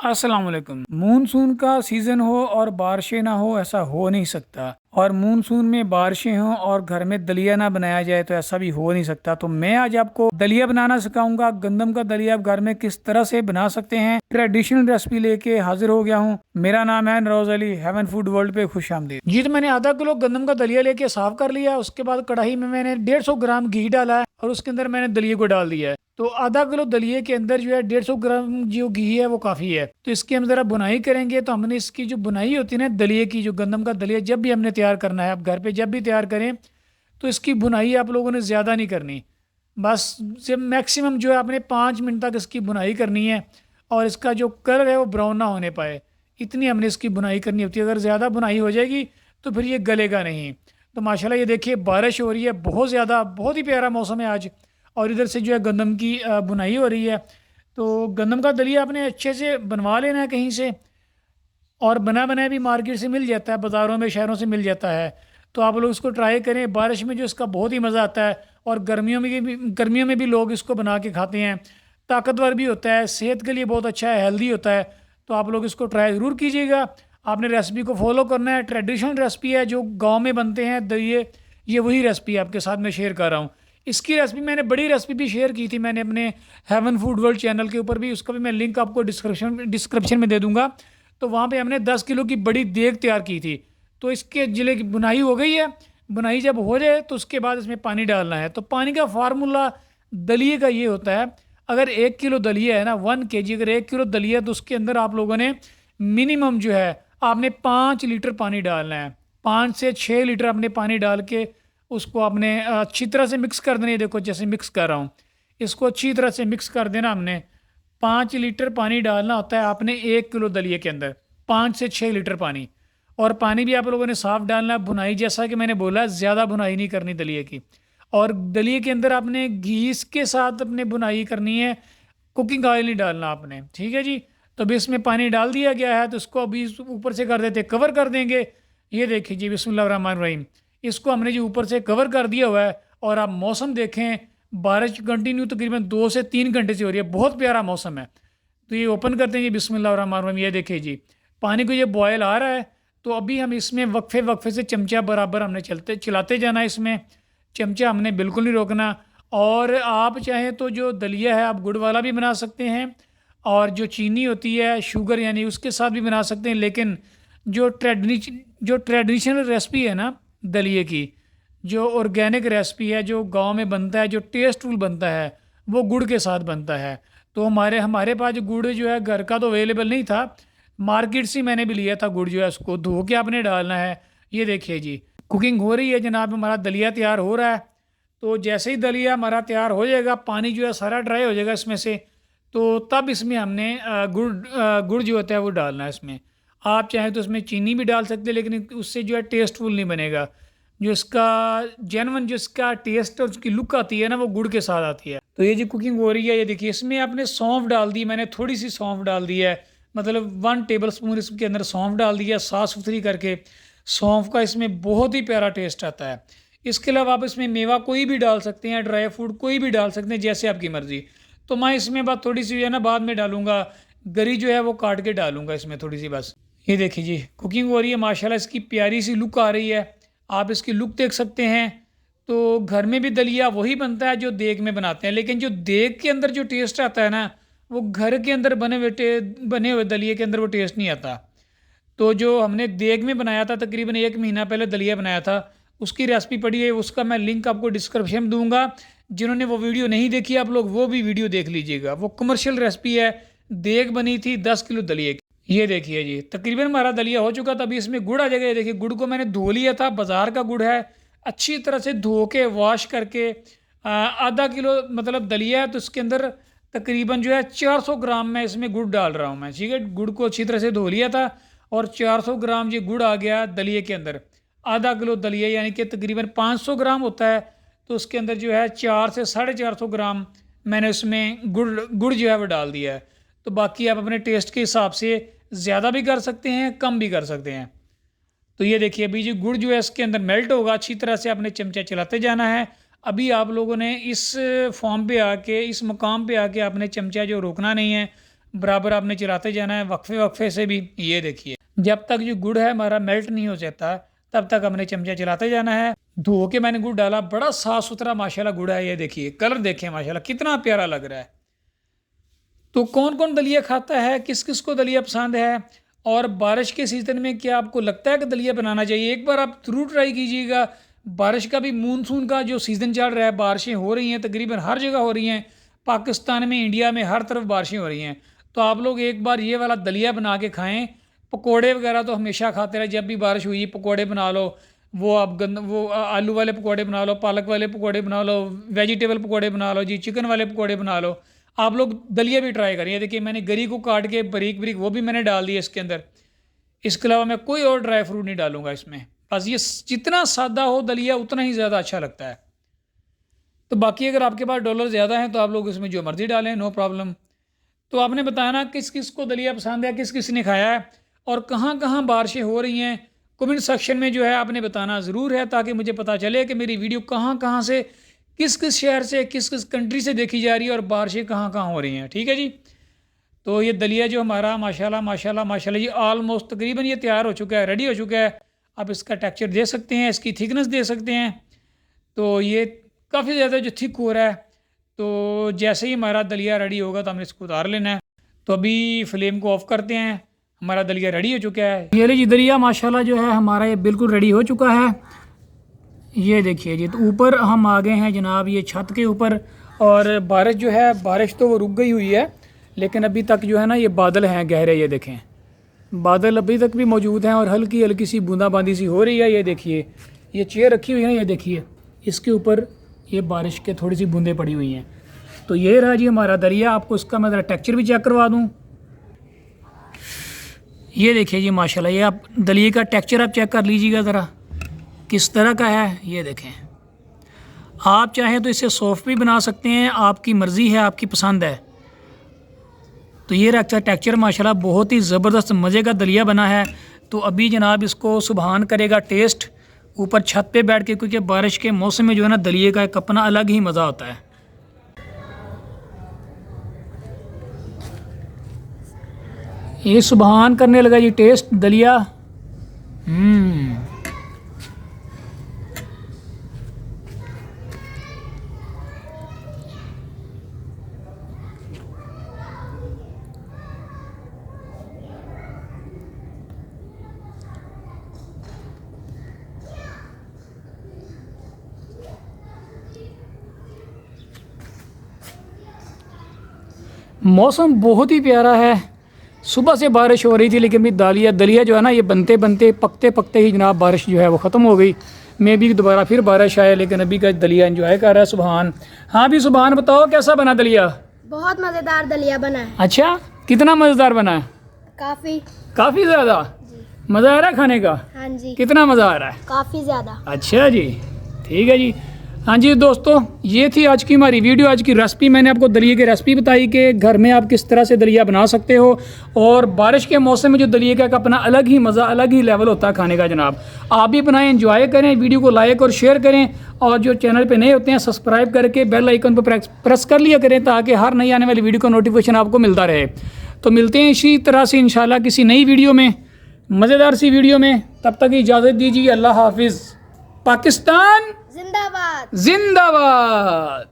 अस्सलाम वालेकुम। मूनसून का सीज़न हो और बारिशें ना हो, ऐसा हो नहीं सकता। और मूनसून में बारिशें हों और घर में दलिया ना बनाया जाए तो ऐसा भी हो नहीं सकता। तो मैं आज आपको दलिया बनाना सिखाऊंगा। गंदम का दलिया आप घर में किस तरह से बना सकते हैं, ट्रेडिशनल रेसिपी लेके हाजिर हो गया हूँ। मेरा नाम है नरोज अली। हेवन फूड वर्ल्ड पे खुश आमदीद जी। तो मैंने आधा किलो गंदम का दलिया लेके साफ कर लिया। उसके बाद कढ़ाई में मैंने 150 ग्राम घी डाला है और उसके अंदर मैंने दलिये को डाल दिया है। तो आधा किलो दलिये के अंदर जो है 150 ग्राम जो घी है वो काफ़ी है। तो इसकी हम ज़रा बुनाई करेंगे। तो हमने इसकी जो बुनाई होती है ना दलिये की, जो गंदम का दलिया जब भी हमने तैयार करना है, आप घर पे जब भी तैयार करें तो इसकी बुनाई आप लोगों ने ज़्यादा नहीं करनी। बस जब मैक्सिमम जो है आपने 5 मिनट तक इसकी बुनाई करनी है और इसका जो कलर है वो ब्राउन ना होने पाए, इतनी हमने इसकी बुनाई करनी होती है। अगर ज़्यादा बुनाई हो जाएगी तो फिर ये गलेगा नहीं। तो माशाल्लाह ये देखिए बारिश हो रही है बहुत ज़्यादा, बहुत ही प्यारा मौसम है आज। और इधर से जो है गंदम की बुनाई हो रही है। तो गंदम का दलिया आपने अच्छे से बनवा लेना है कहीं से, और बना बनाया भी मार्केट से मिल जाता है, बाज़ारों में शहरों से मिल जाता है। तो आप लोग इसको ट्राई करें। बारिश में जो इसका बहुत ही मज़ा आता है। और गर्मियों में भी लोग इसको बना के खाते हैं। ताकतवर भी होता है, सेहत के लिए बहुत अच्छा है, हेल्दी होता है। तो आप लोग इसको ट्राई ज़रूर कीजिएगा। आपने रेसिपी को फॉलो करना है। ट्रेडिशनल रेसिपी है जो गाँव में बनते हैं दलिये, ये वही रेसिपी आपके साथ मैं शेयर कर रहा हूँ। इसकी रेसिपी मैंने बड़ी रेसिपी भी शेयर की थी मैंने अपने हेवन फूड वर्ल्ड चैनल के ऊपर भी, उसका भी मैं लिंक आपको डिस्क्रिप्शन में दे दूंगा। तो वहाँ पे हमने 10 किलो की बड़ी देग तैयार की थी। तो इसके जिले की बुनाई हो गई है। बुनाई जब हो जाए तो उसके बाद इसमें पानी डालना है। तो पानी का फार्मूला दलिए का ये होता है, अगर 1 किलो दलिया है ना, 1 kg, अगर 1 किलो दलिया है तो उसके अंदर आप लोगों ने मिनिमम जो है आपने 5 लीटर पानी डालना है। 5 से 6 लीटर आपने पानी डाल के उसको आपने अच्छी तरह से मिक्स कर देना है। देखो जैसे मिक्स कर रहा हूँ, इसको अच्छी तरह से मिक्स कर देना हमने। 5 लीटर पानी डालना होता है आपने 1 किलो दलिये के अंदर, 5 से 6 लीटर पानी। और पानी भी आप लोगों ने साफ डालना है। बुनाई जैसा कि मैंने बोला, ज़्यादा बुनाई नहीं करनी दलिये की। और दलिये के अंदर आपने घी के साथ अपने बुनाई करनी है, कुकिंग ऑयल नहीं डालना आपने, ठीक है जी। तो अभी इसमें पानी डाल दिया गया है, तो इसको अभी ऊपर से कर देते, कवर कर देंगे। ये देखिए जी, बिस्मिल्लाह रहमान रहीम। इसको हमने जो ऊपर से कवर कर दिया हुआ है। और आप मौसम देखें, बारिश कंटिन्यू तकरीबन 2 से 3 घंटे से हो रही है, बहुत प्यारा मौसम है। तो ये ओपन करते हैं जी, बिस्मिल्लाह रहमान रहीम। ये देखिए जी, पानी को ये बॉयल आ रहा है। तो अभी हम इसमें वक्फे वक्फे से चमचा बराबर हमने चलाते जाना है। इसमें चमचा हमने बिल्कुल नहीं रोकना। और आप चाहें तो जो दलिया है आप गुड़ वाला भी बना सकते हैं, और जो चीनी होती है शुगर यानी उसके साथ भी बना सकते हैं। लेकिन जो ट्रेडिशनल रेसिपी है ना दलिये की, जो ऑर्गेनिक रेसिपी है, जो गांव में बनता है, जो टेस्टफुल बनता है, वो गुड़ के साथ बनता है। तो हमारे पास जो गुड़ जो है घर का तो अवेलेबल नहीं था, मार्केट से मैंने भी लिया था गुड़। जो है उसको धो के आपने डालना है। ये देखिए जी, कुकिंग हो रही है जनाब, हमारा दलिया तैयार हो रहा है। तो जैसे ही दलिया हमारा तैयार हो जाएगा, पानी जो है सारा ड्राई हो जाएगा इसमें से, तो तब इसमें हमने गुड़ जो होता है वो डालना है इसमें। आप चाहें तो इसमें चीनी भी डाल सकते हैं, लेकिन उससे जो है टेस्टफुल नहीं बनेगा। जो इसका जेनवन जो इसका टेस्ट और उसकी लुक आती है ना, वो गुड़ के साथ आती है। तो ये जो कुकिंग हो रही है, ये देखिए इसमें आपने सौंफ डाल दी, मैंने थोड़ी सी सौंफ डाल दी है, मतलब 1 टेबल स्पून इसके अंदर सौंफ डाल दिया साफ़ सुथरी करके। सौंफ का इसमें बहुत ही प्यारा टेस्ट आता है। इसके अलावा आप इसमें मेवा कोई भी डाल सकते हैं, ड्राई फ्रूट कोई भी डाल सकते हैं, जैसे आपकी मर्ज़ी। तो मैं इसमें बात थोड़ी सी जो है ना बाद में डालूंगा, गरी जो है वो काट के डालूंगा इसमें थोड़ी सी बस। ये देखिए जी, कुकिंग हो रही है माशाल्लाह, इसकी प्यारी सी लुक आ रही है। आप इसकी लुक देख सकते हैं। तो घर में भी दलिया वही बनता है जो देग में बनाते हैं, लेकिन जो देग के अंदर जो टेस्ट आता है ना, वो घर के अंदर बने हुए दलिये के अंदर वो टेस्ट नहीं आता। तो जो हमने देग में बनाया था, तकरीबन 1 महीना पहले दलिया बनाया था, उसकी रेसिपी पड़ी है, उसका मैं लिंक आपको डिस्क्रिप्शन में दूंगा। जिन्होंने वो वीडियो नहीं देखी, आप लोग वो भी वीडियो देख लीजिएगा। वो कमर्शियल रेसिपी है, देग बनी थी 10 किलो दलिये की। ये देखिए जी, तकरीबन हमारा दलिया हो चुका था। अभी इसमें गुड़ आ जाएगा। ये देखिए, गुड़ को मैंने धो लिया था, बाज़ार का गुड़ है, अच्छी तरह से धो के वॉश करके आधा किलो मतलब दलिया है, तो उसके अंदर तकरीबन जो है 400 ग्राम मैं इसमें गुड़ डाल रहा हूँ मैं, ठीक है। गुड़ को अच्छी तरह से धो लिया था और 400 ग्राम ये गुड़ आ गया दलिये के अंदर। आधा किलो दलिया यानी कि तकरीबन 500 ग्राम होता है, तो उसके अंदर जो है 4 से 450 ग्राम मैंने उसमें गुड़ जो है वो डाल दिया है। तो बाकी आप अपने टेस्ट के हिसाब से ज़्यादा भी कर सकते हैं, कम भी कर सकते हैं। तो ये देखिए, अभी जो गुड़ जो है इसके अंदर मेल्ट होगा, अच्छी तरह से आपने चमचा चलाते जाना है। अभी आप लोगों ने इस फॉर्म पे आके, इस मुकाम पे आके आपने चमचा जो रोकना नहीं है, बराबर आपने चलाते जाना है वक्फे वक्फे से भी। ये देखिए जब तक जो गुड़ है हमारा मेल्ट नहीं हो जाता तब तक हमने चमचा चलाते जाना है। धो के मैंने गुड़ डाला, बड़ा साफ सुथरा माशाल्लाह गुड़ है। ये देखिए कलर देखें माशाल्लाह कितना प्यारा लग रहा है। तो कौन कौन दलिया खाता है, किस किस को दलिया पसंद है, और बारिश के सीज़न में क्या आपको लगता है कि दलिया बनाना चाहिए, एक बार आप ज़रूर ट्राई कीजिएगा। बारिश का भी मानसून का जो सीज़न चल रहा है, बारिशें हो रही हैं तकरीबन हर जगह हो रही हैं, पाकिस्तान में इंडिया में हर तरफ बारिशें हो रही हैं। तो आप लोग एक बार ये वाला दलिया बना के खाएँ। पकोड़े वगैरह तो हमेशा खाते रहे, जब भी बारिश हुई पकोड़े बना लो, वो आप वो आलू वाले पकोड़े बना लो, पालक वाले पकोड़े बना लो, वेजिटेबल पकोड़े बना लो जी, चिकन वाले पकोड़े बना लो। आप लोग दलिया भी ट्राई करिए। देखिए मैंने गरी को काट के बारीक बारीक वो भी मैंने डाल दिया इसके अंदर। इसके अलावा मैं कोई और ड्राई फ्रूट नहीं डालूंगा इसमें। बस ये जितना सादा हो दलिया उतना ही ज़्यादा अच्छा लगता है। तो बाकी अगर आपके पास डॉलर ज़्यादा हैं तो आप लोग इसमें जो मर्ज़ी डालें, नो प्रॉब्लम। तो आपने बताना किस किस को दलिया पसंद है, किस किस ने खाया है, और कहाँ कहाँ बारिशें हो रही हैं। कमेंट सेक्शन में जो है आपने बताना ज़रूर है, ताकि मुझे पता चले कि मेरी वीडियो कहाँ कहाँ से, किस किस शहर से, किस किस कंट्री से देखी जा रही है और बारिशें कहाँ कहाँ हो रही हैं। ठीक है जी। तो ये दलिया जो हमारा माशाल्लाह माशाल्लाह माशाल्लाह जी ऑलमोस्ट तकरीबन ये तैयार हो चुका है, रेडी हो चुका है। आप इसका टेक्सचर दे सकते हैं, इसकी थिकनेस दे सकते हैं। तो ये काफ़ी ज़्यादा जो थिक हो रहा है। तो जैसे ही हमारा दलिया रेडी होगा तो हमने इसको उतार लेना है। तो अभी फ्लेम को ऑफ़ करते हैं, हमारा दलिया रेडी हो चुका है। ये लीजिए दलिया माशाल्लाह जो है हमारा ये बिल्कुल रेडी हो चुका है। ये देखिए जी, तो ऊपर हम आ गए हैं जनाब ये छत के ऊपर, और बारिश जो है, बारिश तो वो रुक गई हुई है, लेकिन अभी तक जो है ना ये बादल हैं गहरे। ये देखें बादल अभी तक भी मौजूद हैं और हल्की हल्की सी बूंदाबांदी सी हो रही है। ये देखिए ये चेयर रखी हुई है ना, ये देखिए इसके ऊपर ये बारिश के थोड़ी सी बूंदें पड़ी हुई हैं। तो ये रहा जी हमारा दलिया। आपको इसका मैं ज़रा टेक्सचर भी चेक करवा दूँ। ये देखिए जी माशाल्लाह, ये आप दलिए का टेक्सचर आप चेक कर लीजिएगा ज़रा किस तरह का है। ये देखें, आप चाहें तो इसे सॉफ्ट भी बना सकते हैं, आपकी मर्ज़ी है, आपकी पसंद है। तो ये रखता है टेक्सचर माशाल्लाह बहुत ही ज़बरदस्त मज़े का दलिया बना है। तो अभी जनाब इसको सुबहान करेगा टेस्ट ऊपर छत पे बैठ के, क्योंकि बारिश के मौसम में जो है ना दलिए का एक अपना अलग ही मज़ा होता है। ये सुबहान करने लगा जी टेस्ट दलिया। मौसम बहुत ही प्यारा है। सुबह से बारिश हो रही थी, लेकिन भी दलिया जो है ना ये बनते बनते पकते पकते ही जनाब बारिश जो है वो ख़त्म हो गई। मैं भी दोबारा फिर बारिश आया, लेकिन अभी का दलिया एंजॉय कर रहा है सुबहान। हाँ भी सुबहान बताओ कैसा बना दलिया? बहुत मज़ेदार दलिया बना है। अच्छा, कितना मज़ेदार बना है? काफ़ी ज़्यादा मज़ा आ रहा है खाने का? हाँ जी। कितना मज़ा आ रहा है? काफ़ी ज़्यादा। अच्छा जी, ठीक है जी। हाँ जी दोस्तों, ये थी आज की हमारी वीडियो, आज की रेसिपी। मैंने आपको दलिए की रेसिपी बताई कि घर में आप किस तरह से दलिया बना सकते हो, और बारिश के मौसम में जो दलिए का अपना अलग ही मज़ा, अलग ही लेवल होता है खाने का। जनाब आप भी बनाएं, एंजॉय करें, वीडियो को लाइक और शेयर करें, और जो चैनल पे नए होते हैं सब्सक्राइब करके बेल आइकन पर प्रेस कर लिया करें, ताकि हर नई आने वाली वीडियो का नोटिफिकेशन आपको मिलता रहे। तो मिलते हैं इसी तरह से इंशाल्लाह किसी नई वीडियो में, मज़ेदार सी वीडियो में। तब तक इजाज़त दीजिए। अल्लाह हाफिज़। पाकिस्तान जिंदाबाद। जिंदाबाद।